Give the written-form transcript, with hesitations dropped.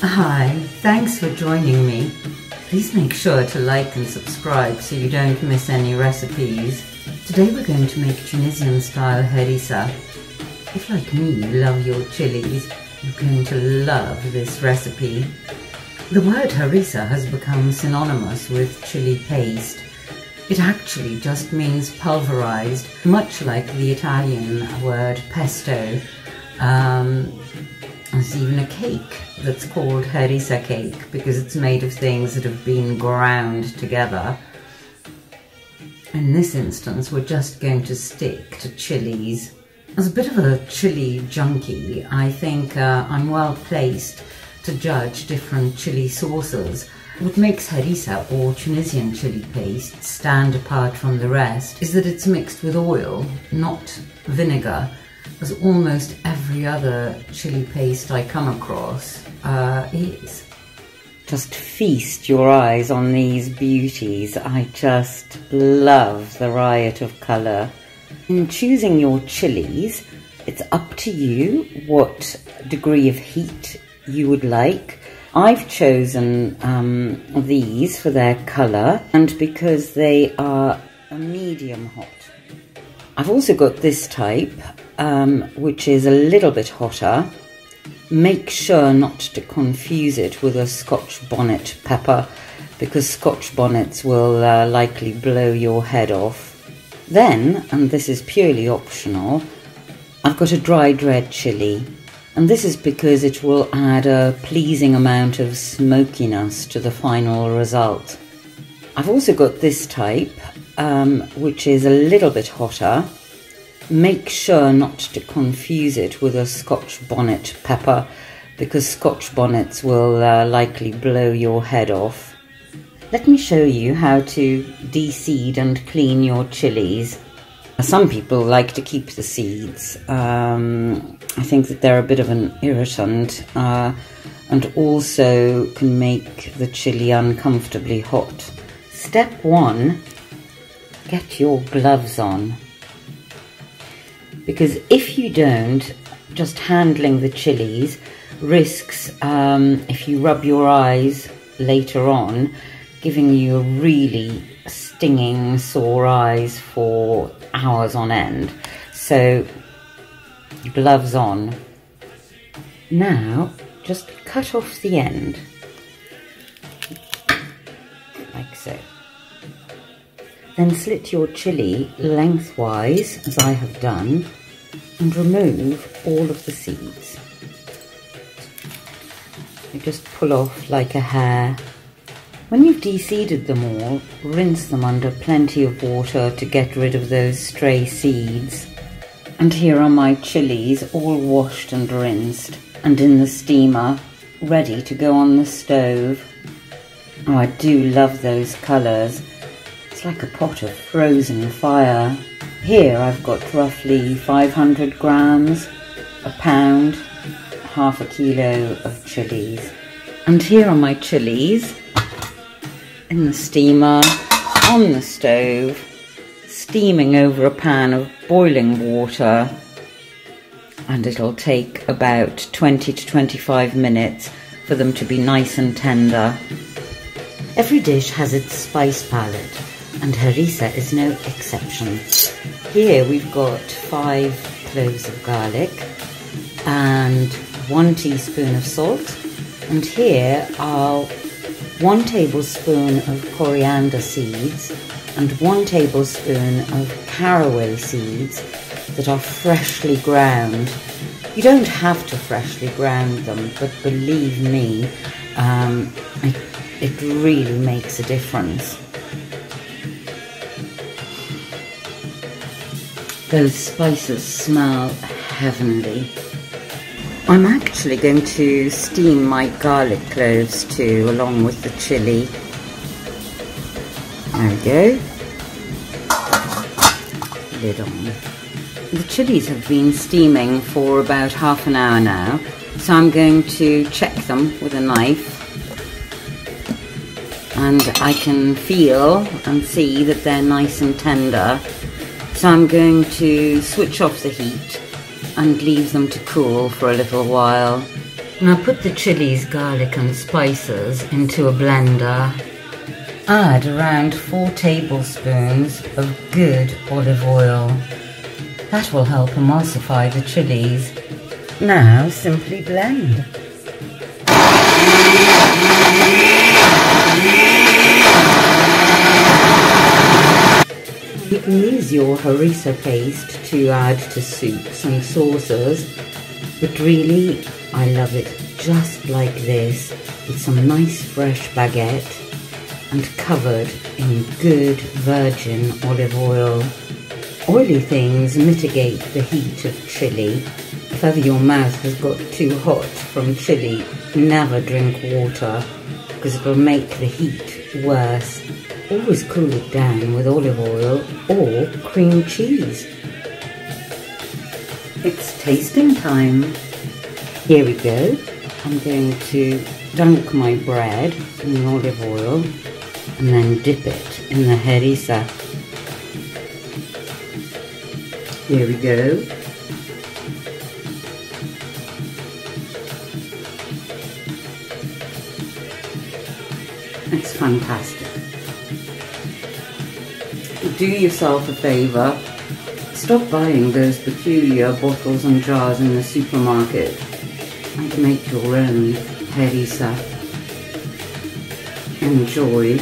Hi, thanks for joining me. Please make sure to like and subscribe so you don't miss any recipes. Today we're going to make Tunisian style harissa. If like me you love your chilies, you're going to love this recipe. The word harissa has become synonymous with chili paste. It actually just means pulverized, much like the Italian word pesto. There's even a cake that's called harissa cake because it's made of things that have been ground together. In this instance, we're just going to stick to chilies. As a bit of a chili junkie, I think I'm well placed to judge different chili sauces. What makes harissa or Tunisian chili paste stand apart from the rest is that it's mixed with oil, not vinegar, as almost every other chili paste I come across is. Just feast your eyes on these beauties. I just love the riot of colour. In choosing your chilies, it's up to you what degree of heat you would like. I've chosen these for their colour and because they are a medium hot. I've also got this type, which is a little bit hotter. Make sure not to confuse it with a Scotch bonnet pepper because Scotch bonnets will likely blow your head off. Then, and this is purely optional, I've got a dried red chilli, and this is because it will add a pleasing amount of smokiness to the final result. I've also got this type, which is a little bit hotter. Make sure not to confuse it with a Scotch bonnet pepper because Scotch bonnets will likely blow your head off. Let me show you how to de-seed and clean your chilies. Some people like to keep the seeds. I think that they're a bit of an irritant and also can make the chili uncomfortably hot. Step 1, get your gloves on. Because if you don't, just handling the chilies risks, if you rub your eyes later on, giving you really stinging sore eyes for hours on end. So, gloves on. Now, just cut off the end, like so. Then slit your chili lengthwise, as I have done, and remove all of the seeds. You just pull off like a hair. When you've de-seeded them all, rinse them under plenty of water to get rid of those stray seeds. And here are my chilies, all washed and rinsed, and in the steamer, ready to go on the stove. Oh, I do love those colours. It's like a pot of frozen fire. Here I've got roughly 500 grams, a pound, half a kilo of chilies. And here are my chilies in the steamer, on the stove, steaming over a pan of boiling water. And it'll take about 20 to 25 minutes for them to be nice and tender. Every dish has its spice palette, and harissa is no exception. Here we've got 5 cloves of garlic and 1 teaspoon of salt, and here are 1 tablespoon of coriander seeds and 1 tablespoon of caraway seeds that are freshly ground. You don't have to freshly ground them, but believe me, it really makes a difference. Those spices smell heavenly. I'm actually going to steam my garlic cloves too, along with the chilli. There we go. Lid on. The chilies have been steaming for about half an hour now, so I'm going to check them with a knife. And I can feel and see that they're nice and tender. So I'm going to switch off the heat and leave them to cool for a little while. Now put the chilies, garlic and spices into a blender. Add around 4 tablespoons of good olive oil. That will help emulsify the chilies. Now simply blend. You can use your harissa paste to add to soups and sauces, but really I love it just like this, with some nice fresh baguette and covered in good virgin olive oil. Oily things mitigate the heat of chili. If ever your mouth has got too hot from chili, never drink water, because it will make the heat worse. Always cool it down with olive oil or cream cheese. It's tasting time. Here we go. I'm going to dunk my bread in the olive oil and then dip it in the harissa. Here we go. It's fantastic. Do yourself a favour, stop buying those peculiar bottles and jars in the supermarket and make your own harissa. Enjoy.